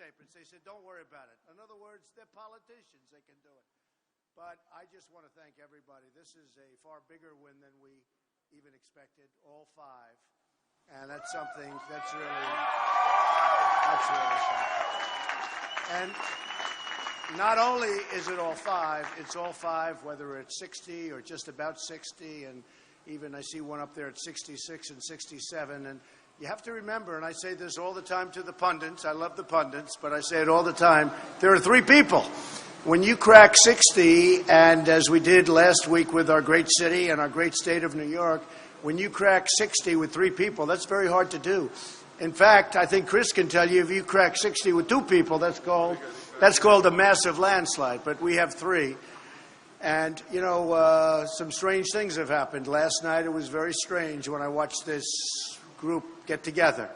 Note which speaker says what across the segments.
Speaker 1: newspapers. They said, don't worry about it. In other words, they're politicians. They can do it. But I just want to thank everybody. This is a far bigger win than we even expected, all five. And that's something that's really something. And not only is it all five, it's all five, whether it's 60 or just about 60, and even I see one up there at 66 and 67. And you have to remember, and I say this all the time to the pundits, I love the pundits, but I say it all the time, there are three people. When you crack 60, and as we did last week with our great city and our great state of New York, when you crack 60 with three people, that's very hard to do. In fact, I think Chris can tell you, if you crack 60 with two people, that's called a massive landslide. But we have three. And, you know, some strange things have happened. Last night it was very strange when I watched this group get together.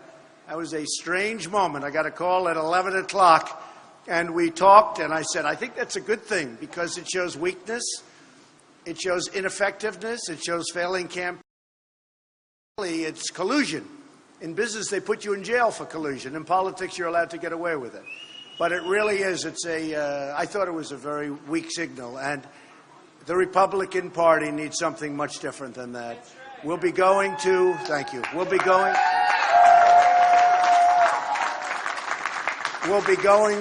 Speaker 1: That was a strange moment. I got a call at 11 o'clock, and we talked, and I said, I think that's a good thing because it shows weakness, it shows ineffectiveness, it shows failing campaigns. It's collusion. In business, they put you in jail for collusion. In politics, you're allowed to get away with it. But it really is. I thought it was a very weak signal. And the Republican Party needs something much different than that. We'll be going to, thank you, we'll be going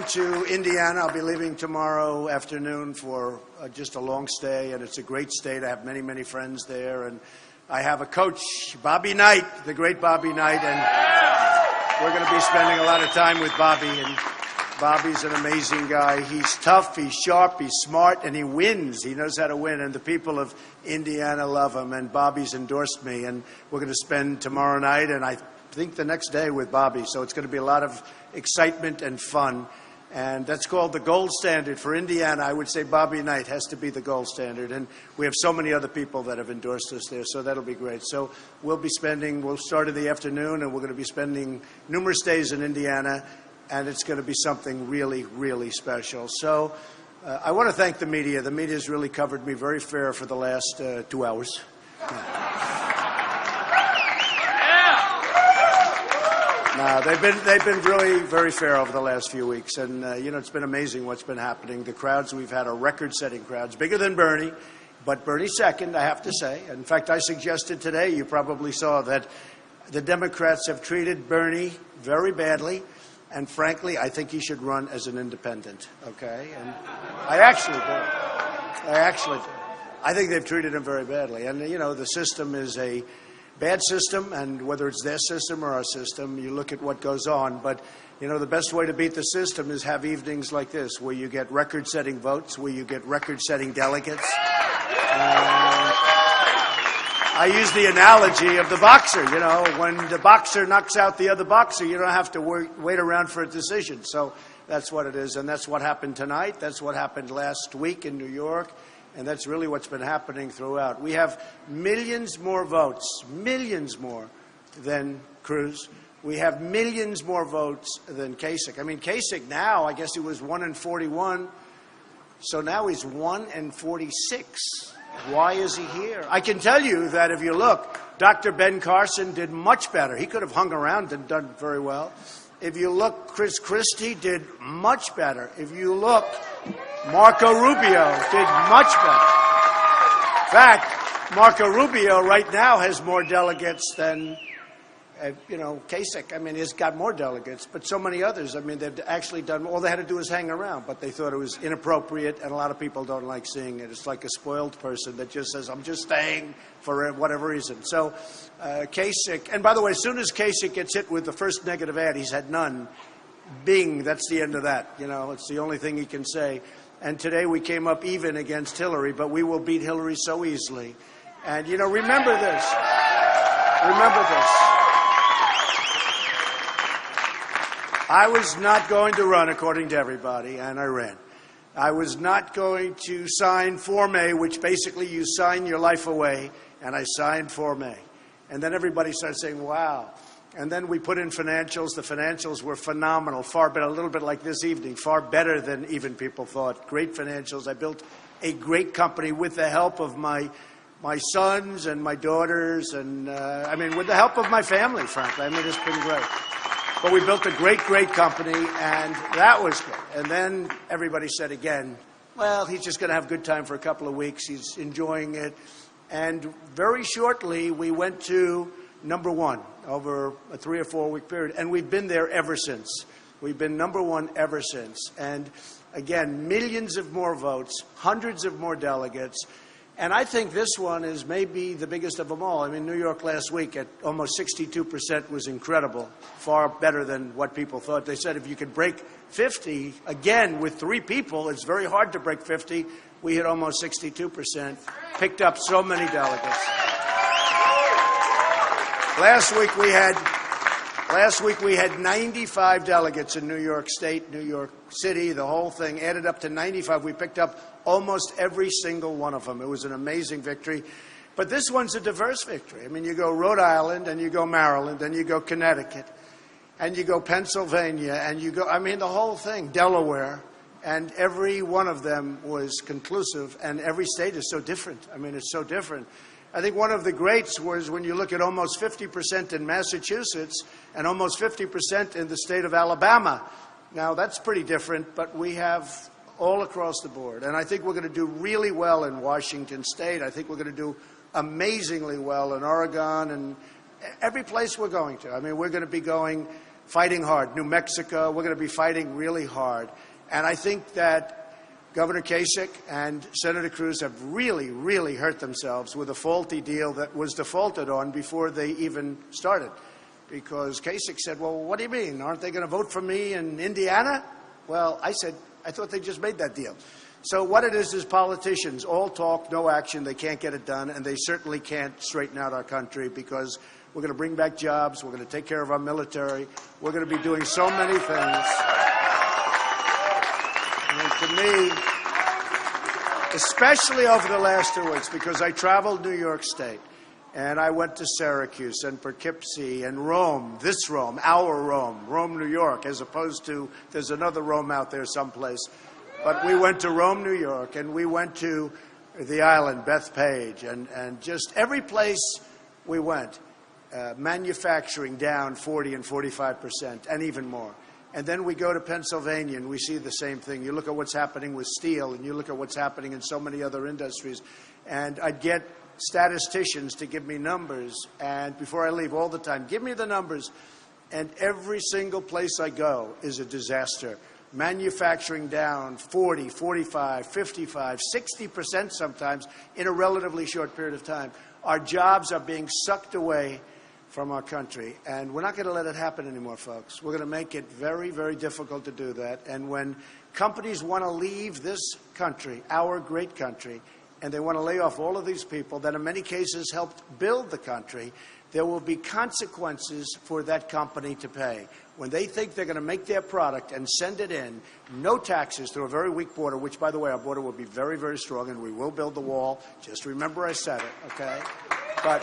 Speaker 1: to Indiana. I'll be leaving tomorrow afternoon for just a long stay, and it's a great state. I have many, many friends there, and I have a coach, Bobby Knight, the great Bobby Knight, and we're going to be spending a lot of time with Bobby. And Bobby's an amazing guy. He's tough, he's sharp, he's smart, and he wins. He knows how to win, and the people of Indiana love him, and Bobby's endorsed me, and we're going to spend tomorrow night and I think the next day with Bobby. So it's going to be a lot of excitement and fun. And that's called the gold standard for Indiana. I would say Bobby Knight has to be the gold standard. And we have so many other people that have endorsed us there, so that'll be great. So we'll start in the afternoon, and we're going to be spending numerous days in Indiana, and it's going to be something really, really special. So I want to thank the media. The media has really covered me very fair for the last 2 hours. They've been really very fair over the last few weeks, and it's been amazing what's been happening. The crowds we've had are record-setting crowds, bigger than Bernie, but Bernie's second, I have to say. In fact, I suggested today, you probably saw that the Democrats have treated Bernie very badly, and frankly, I think he should run as an independent. Okay, and I actually do. I think they've treated him very badly, and the system is a bad system, and whether it's their system or our system, you look at what goes on. But, the best way to beat the system is have evenings like this, where you get record-setting votes, where you get record-setting delegates. I use the analogy of the boxer. When the boxer knocks out the other boxer, you don't have to wait around for a decision. So that's what it is, and that's what happened tonight. That's what happened last week in New York. And that's really what's been happening throughout. We have millions more votes, millions more than Cruz. We have millions more votes than Kasich. I mean, Kasich now, I guess he was 1 in 41. So now he's 1 in 46. Why is he here? I can tell you that if you look, Dr. Ben Carson did much better. He could have hung around and done very well. If you look, Chris Christie did much better. If you look, Marco Rubio did much better. In fact, Marco Rubio right now has more delegates than, Kasich. I mean, he's got more delegates, but so many others. I mean, they've actually done, all they had to do was hang around, but they thought it was inappropriate, and a lot of people don't like seeing it. It's like a spoiled person that just says, I'm just staying for whatever reason. So Kasich, and by the way, as soon as Kasich gets hit with the first negative ad, he's had none. Bing, that's the end of that. It's the only thing he can say. And today we came up even against Hillary, but we will beat Hillary so easily. And, remember this. Remember this. I was not going to run according to everybody, and I ran. I was not going to sign Form A, which basically you sign your life away, and I signed Form A. And then everybody started saying, wow. And then we put in financials. The financials were phenomenal, far better, a little bit like this evening, far better than even people thought. Great financials. I built a great company with the help of my sons and my daughters, and with the help of my family, frankly. It's been great. But we built a great, great company, and that was good. And then everybody said again, well, he's just going to have a good time for a couple of weeks. He's enjoying it. And very shortly, we went to #1 over a 3 or 4 week period. And we've been there ever since. We've been #1 ever since. And again, millions of more votes, hundreds of more delegates. And I think this one is maybe the biggest of them all. I mean, New York last week at almost 62% was incredible, far better than what people thought. They said if you could break 50, again, with 3 people, it's very hard to break 50. We hit almost 62%, picked up so many delegates. Last week we had 95 delegates in New York State, New York City, the whole thing added up to 95. We picked up almost every single one of them. It was an amazing victory. But this one's a diverse victory. I mean, you go Rhode Island, and you go Maryland, and you go Connecticut, and you go Pennsylvania, and you go, I mean, the whole thing, Delaware, and every one of them was conclusive, and every state is so different. I mean, it's so different. I think one of the greats was when you look at almost 50% in Massachusetts and almost 50% in the state of Alabama. Now, that's pretty different, but we have all across the board. And I think we're going to do really well in Washington State. I think we're going to do amazingly well in Oregon and every place we're going to. I mean, we're going to be fighting hard. New Mexico, we're going to be fighting really hard. And I think that Governor Kasich and Senator Cruz have really, really hurt themselves with a faulty deal that was defaulted on before they even started. Because Kasich said, well, what do you mean? Aren't they going to vote for me in Indiana? Well, I said, I thought they just made that deal. So what it is politicians all talk, no action. They can't get it done, and they certainly can't straighten out our country because we're going to bring back jobs. We're going to take care of our military. We're going to be doing so many things. And to me, especially over the last 2 weeks, because I traveled New York State, and I went to Syracuse and Poughkeepsie and Rome, this Rome, our Rome, New York, as opposed to there's another Rome out there someplace. But we went to Rome, New York, and we went to the island, Bethpage, and just every place we went, manufacturing down 40 and 45% and even more. And then we go to Pennsylvania and we see the same thing. You look at what's happening with steel and you look at what's happening in so many other industries. And I'd get statisticians to give me numbers, and before I leave all the time, give me the numbers. And every single place I go is a disaster. Manufacturing down 40, 45, 55, 60% sometimes in a relatively short period of time. Our jobs are being sucked away from our country, and we're not going to let it happen anymore, folks. We're going to make it very, very difficult to do that. And when companies want to leave this country, our great country, and they want to lay off all of these people that in many cases helped build the country, there will be consequences for that company to pay. When they think they're going to make their product and send it in, no taxes through a very weak border, which, by the way, our border will be very, very strong, and we will build the wall. Just remember I said it, okay? But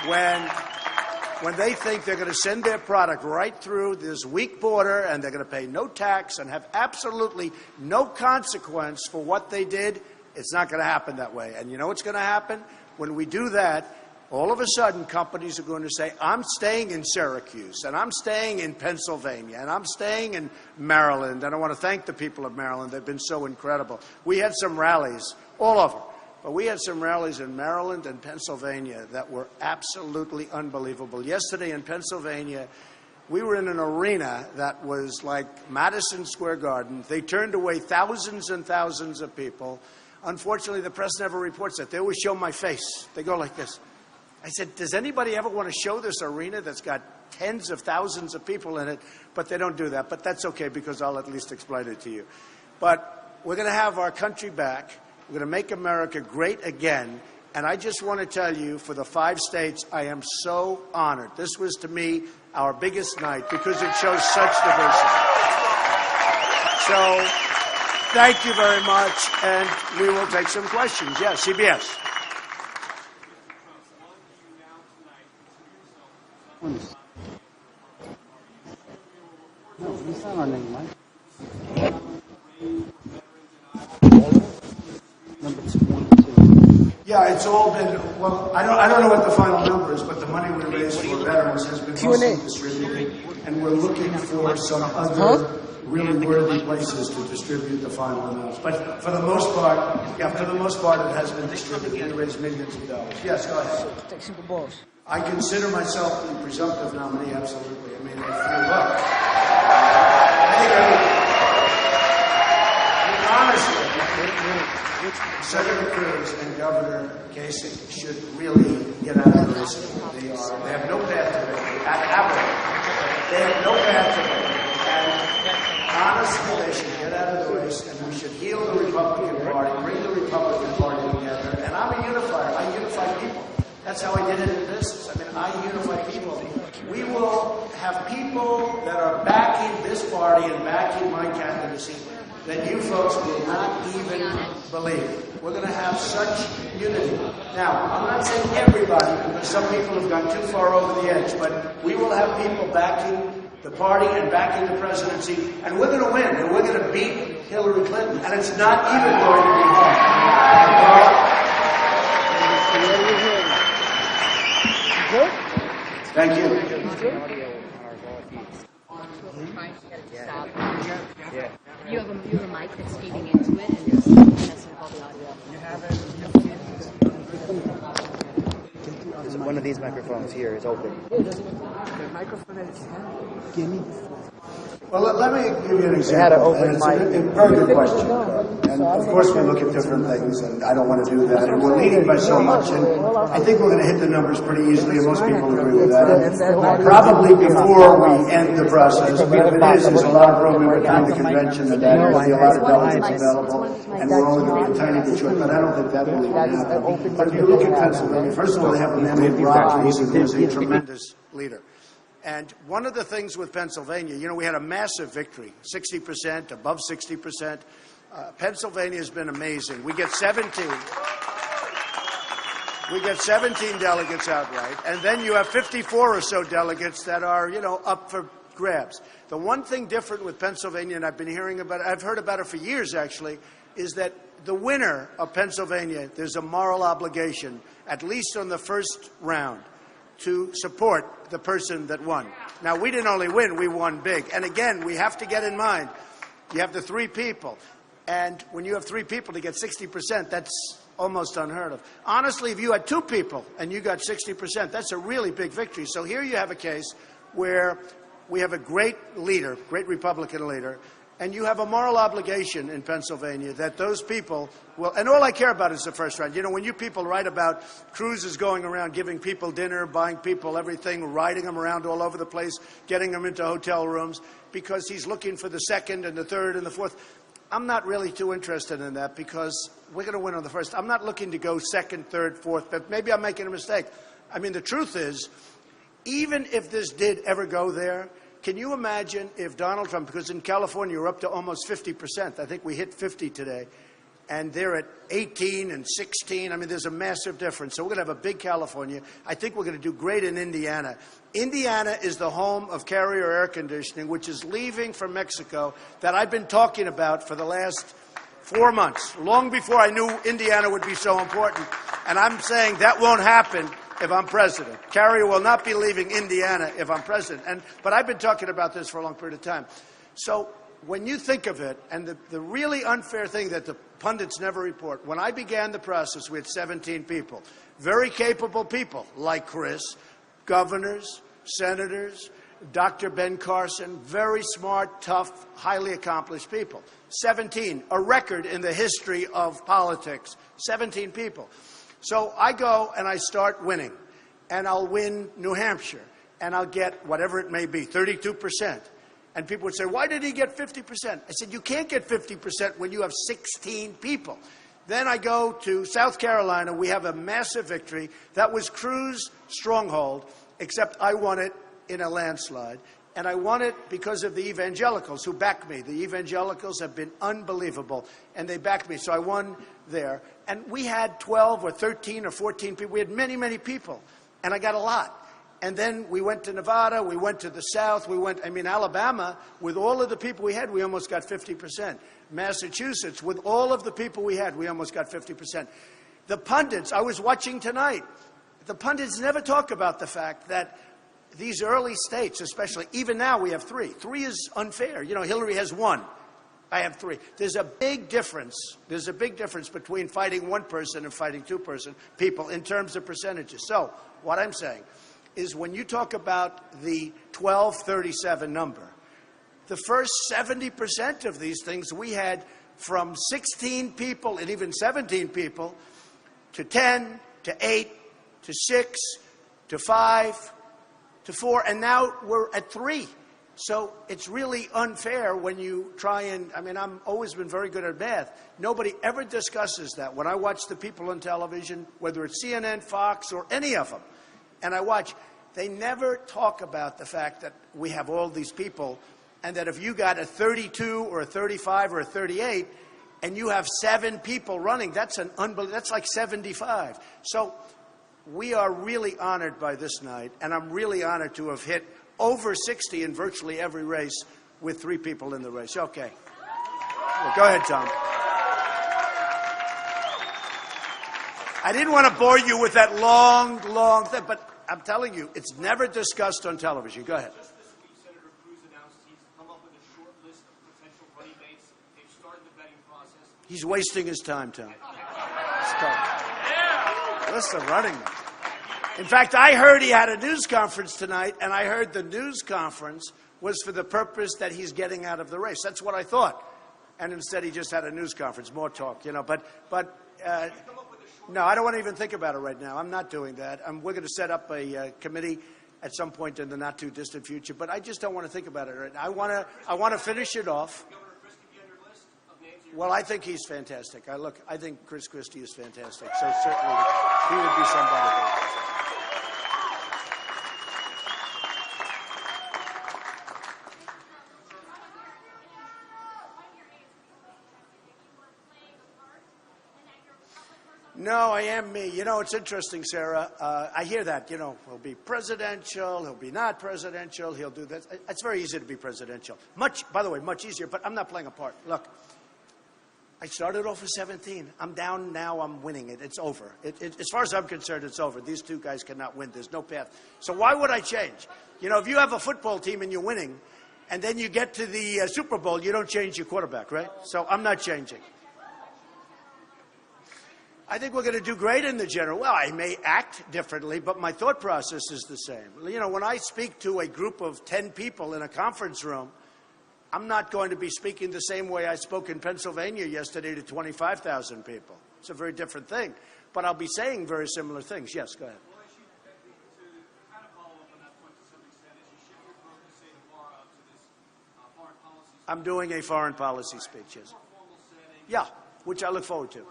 Speaker 1: when they think they're going to send their product right through this weak border and they're going to pay no tax and have absolutely no consequence for what they did, it's not going to happen that way. And you know what's going to happen? When we do that, all of a sudden companies are going to say, I'm staying in Syracuse, and I'm staying in Pennsylvania, and I'm staying in Maryland. And I want to thank the people of Maryland. They've been so incredible. We had some rallies all over. But we had some rallies in Maryland and Pennsylvania that were absolutely unbelievable. Yesterday in Pennsylvania, we were in an arena that was like Madison Square Garden. They turned away thousands and thousands of people. Unfortunately, the press never reports that. They always show my face. They go like this. I said, does anybody ever want to show this arena that's got tens of thousands of people in it? But they don't do that. But that's okay, because I'll at least explain it to you. But we're going to have our country back. We're going to make America great again. And I just want to tell you, for the 5 states, I am so honored. This was, to me, our biggest night because it shows such diversity. So thank you very much, and we will take some questions. Yes, CBS.
Speaker 2: No, he's not our name, Mike. Number 22.
Speaker 1: Yeah, it's all been, well, I don't know what the final number is, but the money we raised for veterans has been mostly distributed. and we're looking for some other really worthy places to distribute the final amounts. But for the most part, it has been distributed. We raised millions of dollars. Yes, go ahead. I consider myself the presumptive nominee, absolutely. I mean, if you look, honestly, Senator Cruz and Governor Kasich should really get out of this. They have no path to victory. They have no path to victory. And honestly, they should get out of the race, and we should heal the Republican Party, bring the Republican Party together. And I'm a unifier. I unify people. That's how I did it in business. I mean, I unify people. We will have people that are backing this party and backing my candidacy that you folks will not even believe. We're going to have such unity. Now, I'm not saying everybody, because some people have gone too far over the edge, but we will have people backing the party and backing the presidency, and we're going to win, and we're going to beat Hillary Clinton, and it's not even going to be hard. Thank you.
Speaker 3: You have a mic that's feeding into it, and there's messing all the audio.
Speaker 4: One of these microphones here is open.
Speaker 1: Well, let me give you an example.
Speaker 4: had an open
Speaker 1: It's
Speaker 4: mic.
Speaker 1: a very good question. And of course, we look at different things, and I don't want to do that. And we're leading by so much, and I think we're going to hit the numbers pretty easily, and most people agree with that. And probably before we end the process, but if it is, there's a lot of room in between the convention and that. There'll be a lot of delegates available, and we're only going to be a tiny bit short, but I don't think that will even happen. But if you look at Pennsylvania, first of all, they have a man named Brock Mason, who is a tremendous leader. And one of the things with Pennsylvania, you know, we had a massive victory, 60%, above 60%. Pennsylvania has been amazing. We get 17 delegates outright, and then you have 54 or so delegates that are, you know, up for grabs. The one thing different with Pennsylvania, and I've been hearing about it, I've heard about it for years actually, is that the winner of Pennsylvania, there's a moral obligation, at least on the first round, to support the person that won. Now, we didn't only win, we won big. And again, we have to get in mind, you have the three people. And when you have three people to get 60%, that's almost unheard of. Honestly, if you had two people and you got 60%, that's a really big victory. So here you have a case where we have a great leader, great Republican leader, and you have a moral obligation in Pennsylvania that those people will, and all I care about is the first round. You know, when you people write about Cruz is going around giving people dinner, buying people everything, riding them around all over the place, getting them into hotel rooms, because he's looking for the second and the third and the fourth. I'm not really too interested in that because we're going to win on the first. I'm not looking to go second, third, fourth, but maybe I'm making a mistake. I mean, the truth is, even if this did ever go there, can you imagine if Donald Trump, because in California we're up to almost 50%, I think we hit 50 today, and they're at 18 and 16. I mean, there's a massive difference. So we're going to have a big California. I think we're going to do great in Indiana. Indiana is the home of Carrier Air Conditioning, which is leaving from Mexico, that I've been talking about for the last 4 months, long before I knew Indiana would be so important. And I'm saying that won't happen if I'm president. Carrier will not be leaving Indiana if I'm president. But I've been talking about this for a long period of time. So when you think of it, and the really unfair thing that the pundits never report, when I began the process, we had 17 people, very capable people like Chris, governors, senators, Dr. Ben Carson, very smart, tough, highly accomplished people. 17, a record in the history of politics, 17 people. So I go and I start winning, and I'll win New Hampshire, and I'll get whatever it may be, 32%. And people would say, why did he get 50%? I said, you can't get 50% when you have 16 people. Then I go to South Carolina. We have a massive victory. That was Cruz's stronghold, except I won it in a landslide. And I won it because of the evangelicals who backed me. The evangelicals have been unbelievable, and they backed me. So I won there. And we had 12 or 13 or 14 people. We had many, many people, and I got a lot. And then we went to Nevada, we went to the South, Alabama, with all of the people we had, we almost got 50%. Massachusetts, with all of the people we had, we almost got 50%. The pundits, I was watching tonight, the pundits never talk about the fact that these early states, especially, even now we have 3. 3 is unfair. You know, Hillary has 1. I have 3. There's a big difference. There's a big difference between fighting 1 person and fighting 2 people in terms of percentages. So what I'm saying is when you talk about the 1237 number, the first 70% of these things we had from 16 people and even 17 people to 10 to 8 to 6 to 5 to 4, and now we're at 3. So it's really unfair when you try and, I mean, I've always been very good at math. Nobody ever discusses that. When I watch the people on television, whether it's CNN, Fox, or any of them, and I watch, they never talk about the fact that we have all these people, and that if you got a 32 or a 35 or a 38, and you have 7 people running, that's that's like 75. So we are really honored by this night, and I'm really honored to have hit over 60 in virtually every race with 3 people in the race. Okay. Well, go ahead, Tom. I didn't want to bore you with that long thing, but I'm telling you, it's never discussed on television. Go ahead.
Speaker 5: Just this week, Senator Cruz announced he's come up with a short list of potential running mates. They've started the vetting process.
Speaker 1: He's wasting his time, Tom. List of running mates. In fact, I heard he had a news conference tonight, and I heard the news conference was for the purpose that he's getting out of the race. That's what I thought. And instead, he just had a news conference, more talk, you know. But no, I don't want to even think about it right now. I'm not doing that. We're going to set up a committee at some point in the not-too-distant future, but I just don't want to think about it right now. I want to finish it off. Well, I think he's fantastic. I think Chris Christie is fantastic. So certainly he would be somebody. No, I am me. You know, it's interesting, Sarah. I hear that, you know, he'll be presidential, he'll be not presidential, he'll do this. It's very easy to be presidential. By the way, much easier, but I'm not playing a part. Look, I started off with 17. I'm down now. I'm winning it. It's over. As far as I'm concerned, it's over. These 2 guys cannot win. There's no path. So why would I change? You know, if you have a football team and you're winning, and then you get to the Super Bowl, you don't change your quarterback, right? So I'm not changing. I think we're going to do great in the general. Well, I may act differently, but my thought process is the same. You know, when I speak to a group of 10 people in a conference room, I'm not going to be speaking the same way I spoke in Pennsylvania yesterday to 25,000 people. It's a very different thing. But I'll be saying very similar things. Yes, go ahead.
Speaker 5: Well, to kind of follow up on that point to some extent, as you shift your focus, say, to this foreign policy speech.
Speaker 1: I'm doing a foreign policy speech, yes. Yeah, which I look forward to.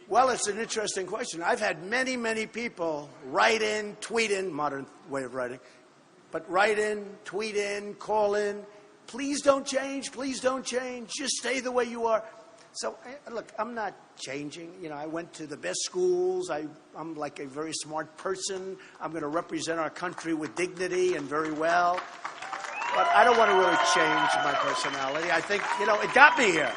Speaker 1: Well, it's an interesting question. I've had many, many people write in, tweet in, modern way of writing, but write in, tweet in, call in, please don't change, just stay the way you are. So, look, I'm not changing. You know, I went to the best schools. I'm like a very smart person. I'm going to represent our country with dignity and very well. But I don't want to really change my personality. I think, you know, it got me here.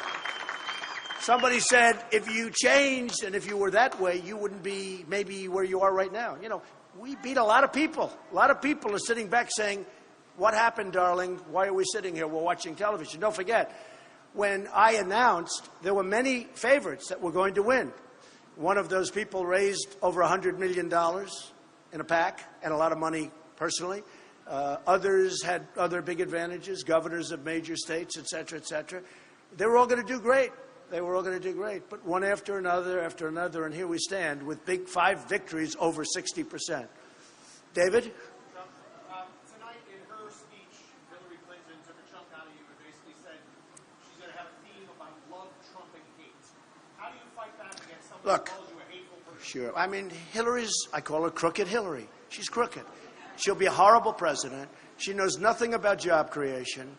Speaker 1: Somebody said, if you changed and if you were that way, you wouldn't be maybe where you are right now. You know, we beat a lot of people. A lot of people are sitting back saying, what happened, darling? Why are we sitting here? We're watching television. Don't forget, when I announced, there were many favorites that were going to win. One of those people raised over $100 million in a PAC and a lot of money personally. Others had other big advantages, governors of major states, et cetera, et cetera. They were all going to do great. They were all going to do great, but one after another, and here we stand with big 5 victories over 60%. David?
Speaker 5: Tonight in her speech, Hillary Clinton took a chunk out of you and basically said she's going to have a theme about love, Trump, and hate. How do you fight back against somebody who calls you a hateful person?
Speaker 1: Sure. I mean, I call her Crooked Hillary. She's crooked. She'll be a horrible president. She knows nothing about job creation.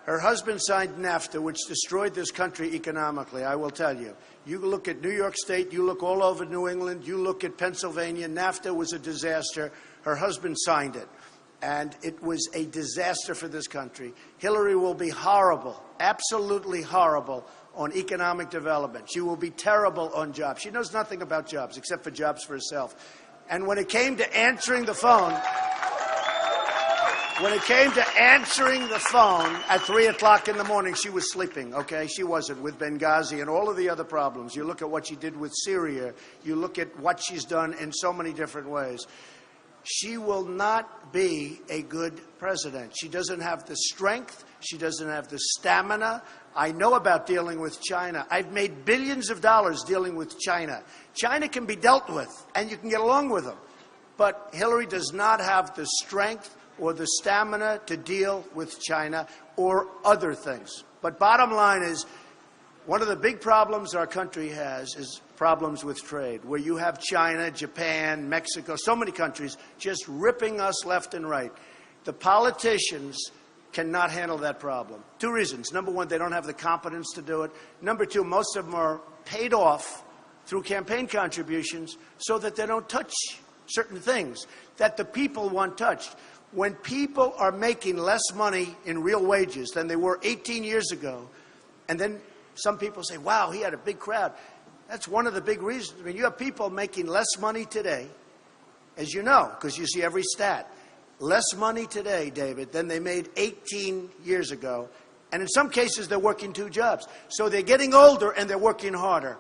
Speaker 1: Her husband signed NAFTA, which destroyed this country economically, I will tell you. You look at New York State, you look all over New England, you look at Pennsylvania, NAFTA was a disaster. Her husband signed it, and it was a disaster for this country. Hillary will be horrible, absolutely horrible on economic development. She will be terrible on jobs. She knows nothing about jobs except for jobs for herself. And when it came to answering the phone, at 3 o'clock in the morning, she was sleeping, okay? She wasn't, with Benghazi and all of the other problems. You look at what she did with Syria. You look at what she's done in so many different ways. She will not be a good president. She doesn't have the strength. She doesn't have the stamina. I know about dealing with China. I've made billions of dollars dealing with China. China can be dealt with, and you can get along with them. But Hillary does not have the strength or the stamina to deal with China or other things. But bottom line is, one of the big problems our country has is problems with trade, where you have China, Japan, Mexico, so many countries just ripping us left and right. The politicians cannot handle that problem. 2 reasons. Number one, they don't have the competence to do it. Number two, most of them are paid off through campaign contributions so that they don't touch certain things that the people want touched. When people are making less money in real wages than they were 18 years ago, and then some people say, wow, he had a big crowd. That's one of the big reasons. I mean, you have people making less money today, as you know, because you see every stat. Less money today, David, than they made 18 years ago. And in some cases, they're working 2 jobs. So they're getting older and they're working harder.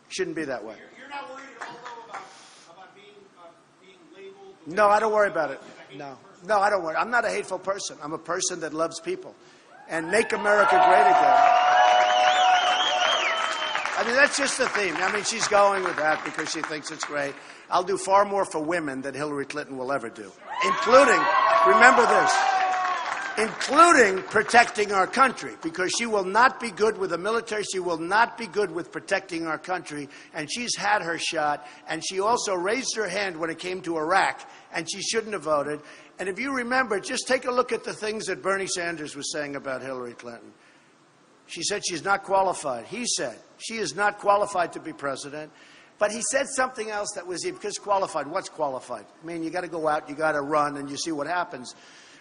Speaker 1: Shouldn't be that way.
Speaker 5: You're not worried at all, though, about being labeled?
Speaker 1: No, I don't worry about it. No, I don't worry. I'm not a hateful person. I'm a person that loves people. And make America great again. I mean, that's just the theme. I mean, she's going with that because she thinks it's great. I'll do far more for women than Hillary Clinton will ever do, including, remember this, including protecting our country, because she will not be good with the military. She will not be good with protecting our country. And she's had her shot. And she also raised her hand when it came to Iraq, and she shouldn't have voted. And if you remember, just take a look at the things that Bernie Sanders was saying about Hillary Clinton. She said she's not qualified. He said she is not qualified to be president. But he said something else that was, because qualified, what's qualified? I mean, you got to go out, you got to run, and you see what happens.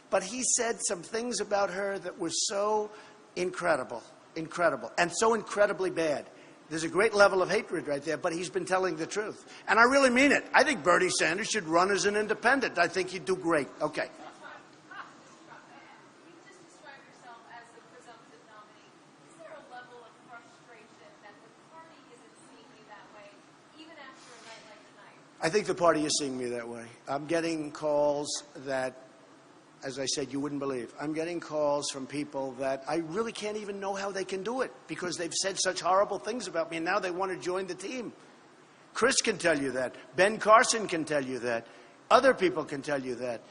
Speaker 1: But he said some things about her that were so incredible, and so incredibly bad. There's a great level of hatred right there, but he's been telling the truth. And I really mean it. I think Bernie Sanders should run as an independent. I think he'd do great. Okay. I think the party is seeing me that way. I'm getting calls that, as I said, you wouldn't believe. I'm getting calls from people that I really can't even know how they can do it because they've said such horrible things about me, and now they want to join the team. Chris can tell you that. Ben Carson can tell you that. Other people can tell you that.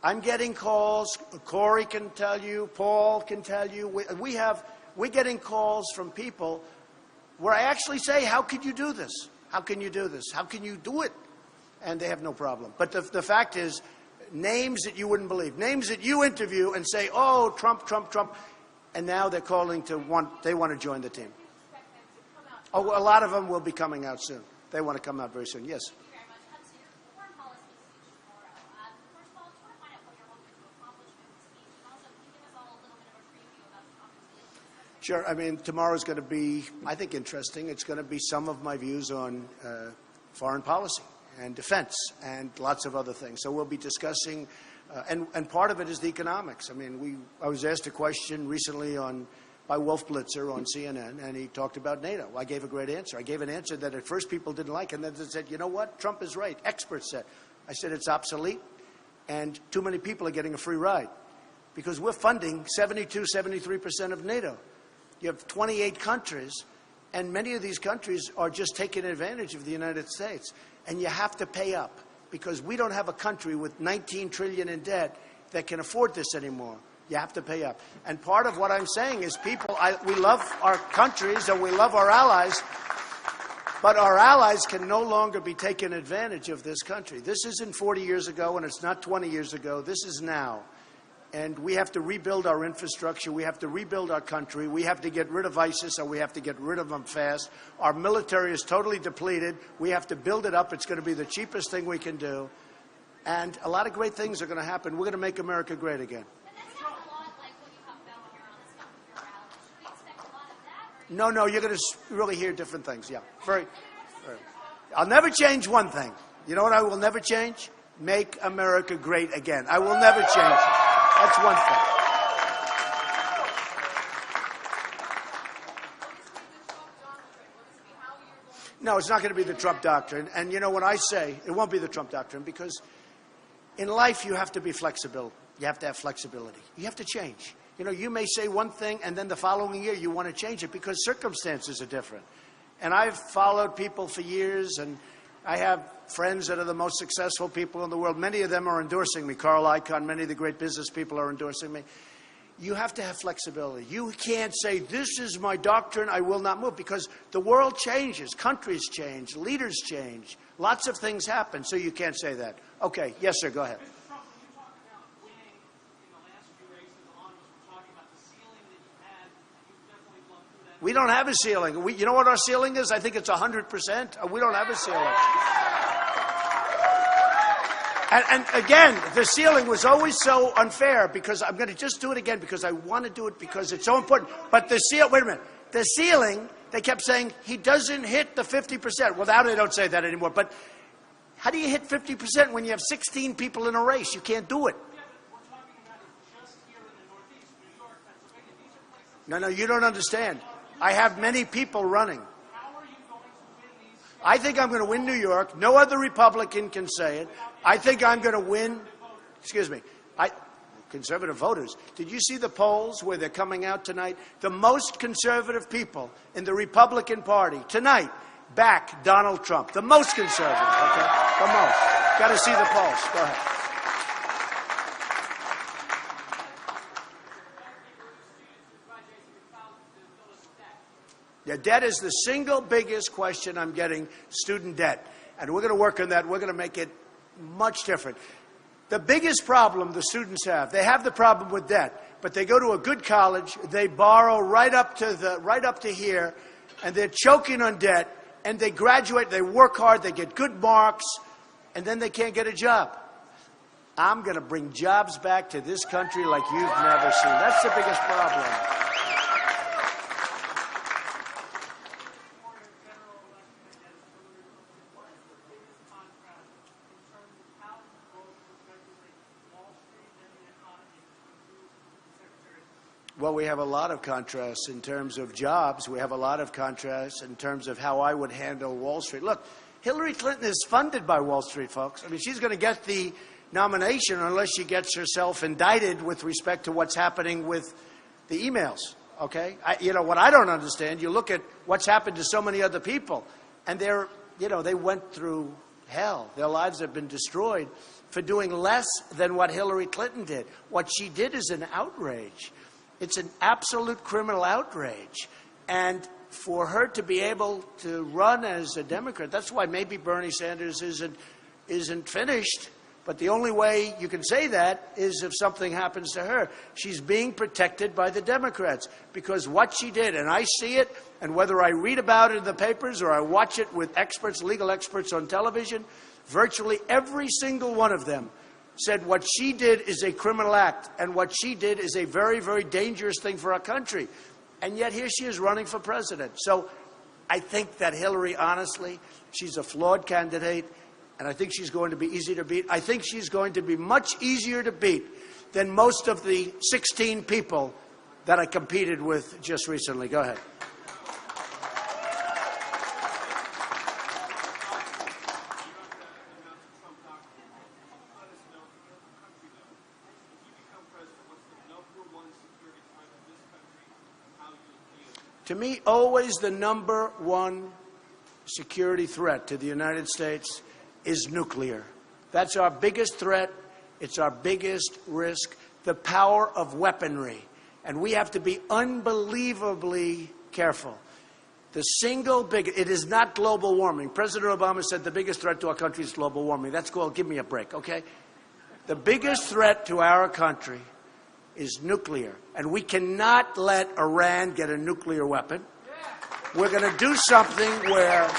Speaker 1: I'm getting calls. Corey can tell you. Paul can tell you. We're getting calls from people where I actually say, how could you do this? How can you do this? How can you do it? And they have no problem. But the fact is, names that you wouldn't believe, names that you interview and say, oh, Trump, Trump, Trump, and now they're calling they want to join the team. Oh, a lot of them will be coming out soon. They want to come out very soon. Yes. Sure. I mean, tomorrow's going to be, I think, interesting. It's going to be some of my views on foreign policy and defense and lots of other things. So we'll be discussing, and part of it is the economics. I mean, I was asked a question recently by Wolf Blitzer on CNN, and he talked about NATO. I gave a great answer. I gave an answer that at first people didn't like, and then they said, you know what, Trump is right. Experts said. I said it's obsolete, and too many people are getting a free ride because we're funding 72, 73% of NATO. You have 28 countries, and many of these countries are just taking advantage of the United States. And you have to pay up because we don't have a country with $19 trillion in debt that can afford this anymore. You have to pay up. And part of what I'm saying is we love our countries and we love our allies, but our allies can no longer be taking advantage of this country. This isn't 40 years ago and it's not 20 years ago. This is now. And we have to rebuild our infrastructure. We have to rebuild our country. We have to get rid of ISIS, and we have to get rid of them fast. Our military is totally depleted. We have to build it up. It's going to be the cheapest thing we can do. And a lot of great things are going to happen. We're going to make America great again.
Speaker 6: But that sounds a lot like what you talked about when you're on the Stop Your Rally. Should we expect a lot of that, or
Speaker 1: No, you're going to really hear different things. Yeah, very. I'll never change one thing. You know what I will never change? Make America great again. I will never change it. That's one thing. No, it's not going to be the Trump doctrine. And you know what I say? It won't be the Trump doctrine because in life you have to be flexible. You have to have flexibility. You have to change. You know, you may say one thing and then the following year you want to change it because circumstances are different. And I've followed people for years, and I have friends that are the most successful people in the world. Many of them are endorsing me. Carl Icahn, many of the great business people are endorsing me. You have to have flexibility. You can't say, this is my doctrine, I will not move, because the world changes, countries change, leaders change, lots of things happen, so you can't say that. Okay, yes, sir, go ahead.
Speaker 5: Mr. Trump, when you talk about winning in the last few races, a lot of us were talking about the ceiling that you had. You definitely blown through that.
Speaker 1: We don't have a ceiling. You know what our ceiling is? I think it's 100%. We don't have a ceiling. And again, the ceiling was always so unfair because I'm going to just do it again because I want to do it because it's so important. But the ceiling, wait a minute. The ceiling, they kept saying he doesn't hit the 50%. Well, now they don't say that anymore. But how do you hit 50% when you have 16 people in a race? You can't do it.
Speaker 5: Yeah, but we're talking about it just here in the Northeast, New York, Pennsylvania. These are places.
Speaker 1: No, you don't understand. I have many people running.
Speaker 5: How are you going to win these?
Speaker 1: I think I'm going to win New York. No other Republican can say it. I think I'm going to win. Excuse me. Conservative voters. Did you see the polls where they're coming out tonight? The most conservative people in the Republican Party tonight back Donald Trump. The most conservative. Okay, the most. Got to see the polls. Go ahead. Yeah, debt is the single biggest question I'm getting, student debt. And we're going to work on that. We're going to make it much different. The biggest problem the students have, they have the problem with debt, but they go to a good college, they borrow right up to here, and they're choking on debt, and they graduate, they work hard, they get good marks, and then they can't get a job. I'm going to bring jobs back to this country like you've never seen. That's the biggest problem. Well, we have a lot of contrasts in terms of jobs. We have a lot of contrasts in terms of how I would handle Wall Street. Look, Hillary Clinton is funded by Wall Street, folks. I mean, she's going to get the nomination unless she gets herself indicted with respect to what's happening with the emails, okay? You know, what I don't understand, you look at what's happened to so many other people, and they went through hell. Their lives have been destroyed for doing less than what Hillary Clinton did. What she did is an outrage. It's an absolute criminal outrage. And for her to be able to run as a Democrat, that's why maybe Bernie Sanders isn't finished. But the only way you can say that is if something happens to her. She's being protected by the Democrats because what she did, and I see it, and whether I read about it in the papers or I watch it with experts, legal experts on television, virtually every single one of them said what she did is a criminal act, and what she did is a very, very dangerous thing for our country. And yet here she is running for president. So I think that Hillary, honestly, she's a flawed candidate, and I think she's going to be easy to beat. I think she's going to be much easier to beat than most of the 16 people that I competed with just recently. Go ahead. To me, always the number one security threat to the United States is nuclear. That's our biggest threat. It's our biggest risk, the power of weaponry. And we have to be unbelievably careful. The single biggest, it is not global warming. President Obama said the biggest threat to our country is global warming. That's called, give me a break, okay? The biggest threat to our country is nuclear. And we cannot let Iran get a nuclear weapon. We're going to do something where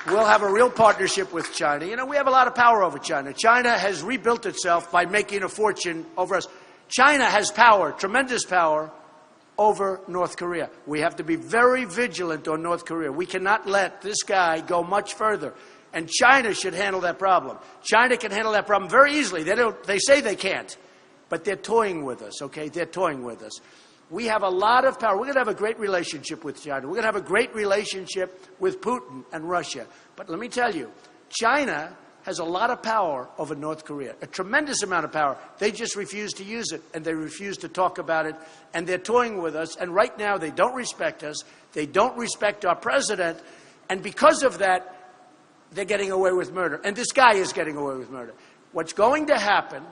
Speaker 1: we'll have a real partnership with China. You know, we have a lot of power over China. China has rebuilt itself by making a fortune over us. China has power, tremendous power, over North Korea. We have to be very vigilant on North Korea. We cannot let this guy go much further. And China should handle that problem. China can handle that problem very easily. They say they can't, but they're toying with us, okay? They're toying with us. We have a lot of power. We're going to have a great relationship with China. We're going to have a great relationship with Putin and Russia. But let me tell you, China has a lot of power over North Korea, a tremendous amount of power. They just refuse to use it, and they refuse to talk about it, and they're toying with us. And right now, they don't respect us. They don't respect our president. And because of that, they're getting away with murder. And this guy is getting away with murder. What's going to happen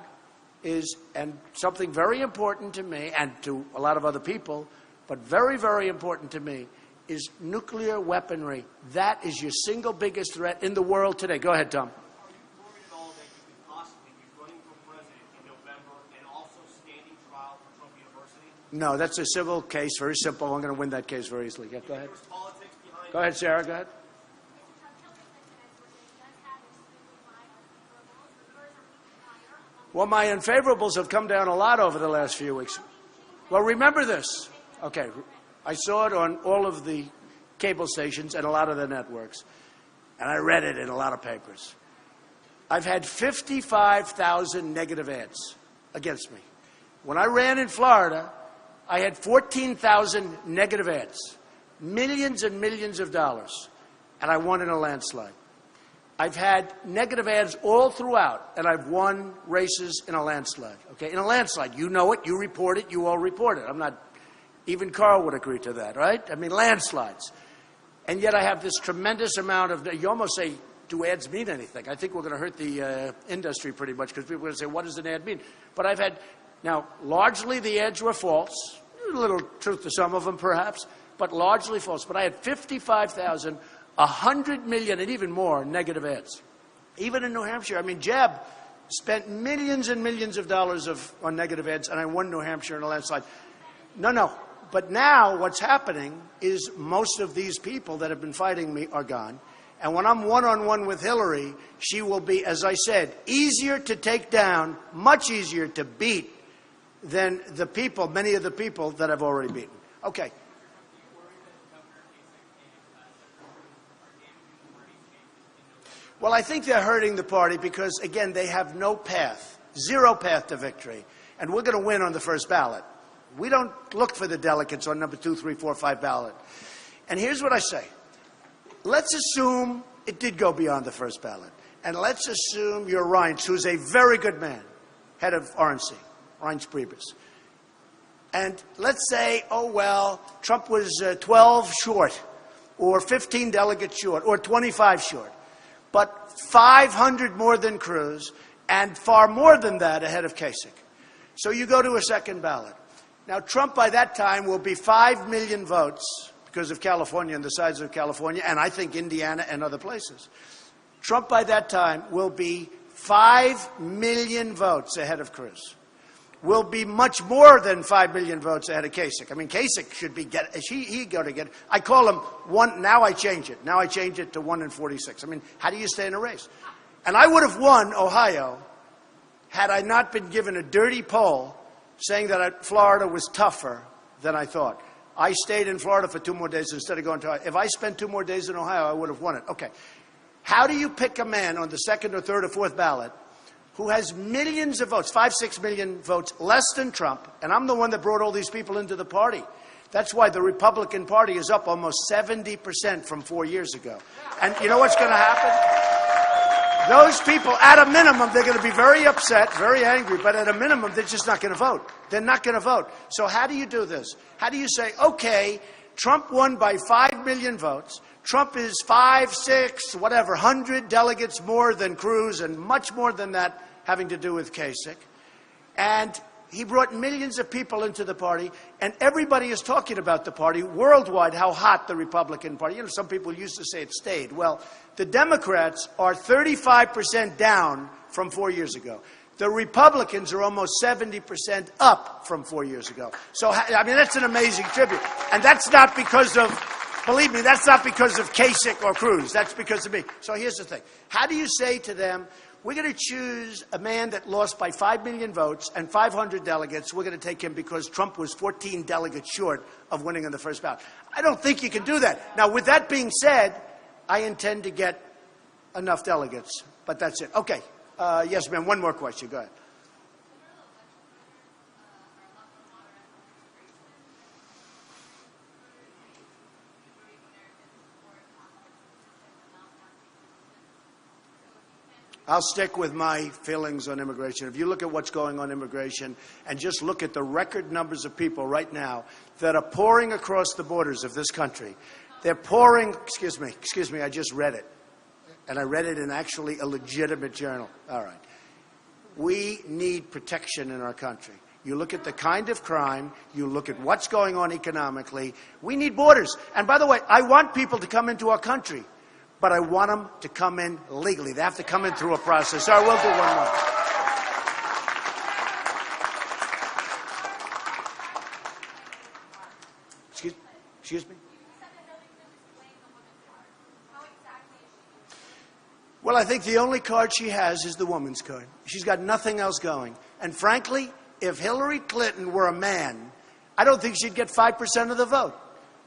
Speaker 1: is, and something very important to me and to a lot of other people, but very, very important to me, is nuclear weaponry. That is your single biggest threat in the world today. Go ahead, Tom. No, that's a civil case, very simple. I'm going to win that case very easily. Yeah, go ahead. Go ahead, Sarah, go ahead. Well, my unfavorables have come down a lot over the last few weeks. Well, remember this. Okay, I saw it on all of the cable stations and a lot of the networks, and I read it in a lot of papers. I've had 55,000 negative ads against me. When I ran in Florida, I had 14,000 negative ads, millions and millions of dollars, and I won in a landslide. I've had negative ads all throughout, and I've won races in a landslide. Okay, in a landslide, you know it, you report it, you all report it. I'm not, even Carl would agree to that, right? I mean, landslides. And yet I have this tremendous amount of, you almost say, do ads mean anything? I think we're going to hurt the industry pretty much because people are going to say, what does an ad mean? But I've had, now, largely the ads were false. A little truth to some of them, perhaps, but largely false. But I had 55,000, 100 million, and even more negative ads. Even in New Hampshire. I mean, Jeb spent millions and millions of dollars on negative ads, and I won New Hampshire in a landslide. No. But now what's happening is most of these people that have been fighting me are gone. And when I'm one-on-one with Hillary, she will be, as I said, easier to take down, much easier to beat than the people, many of the people that I've already beaten. Okay. Well, I think they're hurting the party because, again, they have no path, zero path to victory. And we're going to win on the first ballot. We don't look for the delegates on number 2, 3, 4, 5 ballot. And here's what I say. Let's assume it did go beyond the first ballot. And let's assume you're Reince, who's a very good man, head of RNC, Reince Priebus. And let's say, oh, well, Trump was 12 short, or 15 delegates short, or 25 short. But 500 more than Cruz, and far more than that ahead of Kasich. So you go to a second ballot. Now, Trump by that time will be 5 million votes because of California and the size of California, and I think Indiana and other places. Trump by that time will be 5 million votes ahead of Cruz. Will be much more than 5 million votes ahead of Kasich. I mean, Kasich should be he got to get. I call him one. Now I change it. Now I change it to 1 in 46. I mean, how do you stay in a race? And I would have won Ohio had I not been given a dirty poll saying that Florida was tougher than I thought. I stayed in Florida for 2 more days instead of going to Ohio. If I spent 2 more days in Ohio, I would have won it. Okay. How do you pick a man on the second or third or fourth ballot who has millions of votes, 5, 6 million votes, less than Trump, and I'm the one that brought all these people into the party. That's why the Republican Party is up almost 70% from 4 years ago. And you know what's going to happen? Those people, at a minimum, they're going to be very upset, very angry, but at a minimum, they're just not going to vote. They're not going to vote. So how do you do this? How do you say, okay, Trump won by 5 million votes. Trump is 5, 6, whatever, 100 delegates more than Cruz and much more than that having to do with Kasich. And he brought millions of people into the party, and everybody is talking about the party worldwide, how hot the Republican Party. You know, some people used to say it stayed. Well, the Democrats are 35% down from 4 years ago. The Republicans are almost 70% up from 4 years ago. So, I mean, that's an amazing tribute. And that's not because of, believe me, that's not because of Kasich or Cruz. That's because of me. So here's the thing. How do you say to them, We're going to choose a man that lost by 5 million votes and 500 delegates. We're going to take him because Trump was 14 delegates short of winning in the first ballot. I don't think you can do that. Now, with that being said, I intend to get enough delegates, but that's it. Okay. Yes, ma'am. One more question. Go ahead. I'll stick with my feelings on immigration. If you look at what's going on in immigration and just look at the record numbers of people right now that are pouring across the borders of this country, they're pouring, excuse me, I just read it. And I read it in actually a legitimate journal. All right. We need protection in our country. You look at the kind of crime, you look at what's going on economically, we need borders. And by the way, I want people to come into our country, but I want them to come in legally. They have to come in through a process. So I will do one more. Excuse me? Well, I think the only card she has is the woman's card. She's got nothing else going. And frankly, if Hillary Clinton were a man, I don't think she'd get 5% of the vote.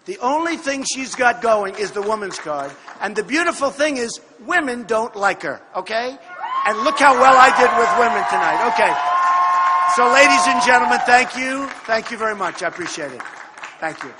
Speaker 1: The only thing she's got going is the woman's card. And the beautiful thing is, women don't like her, okay? And look how well I did with women tonight. Okay. So, ladies and gentlemen, thank you. Thank you very much. I appreciate it. Thank you.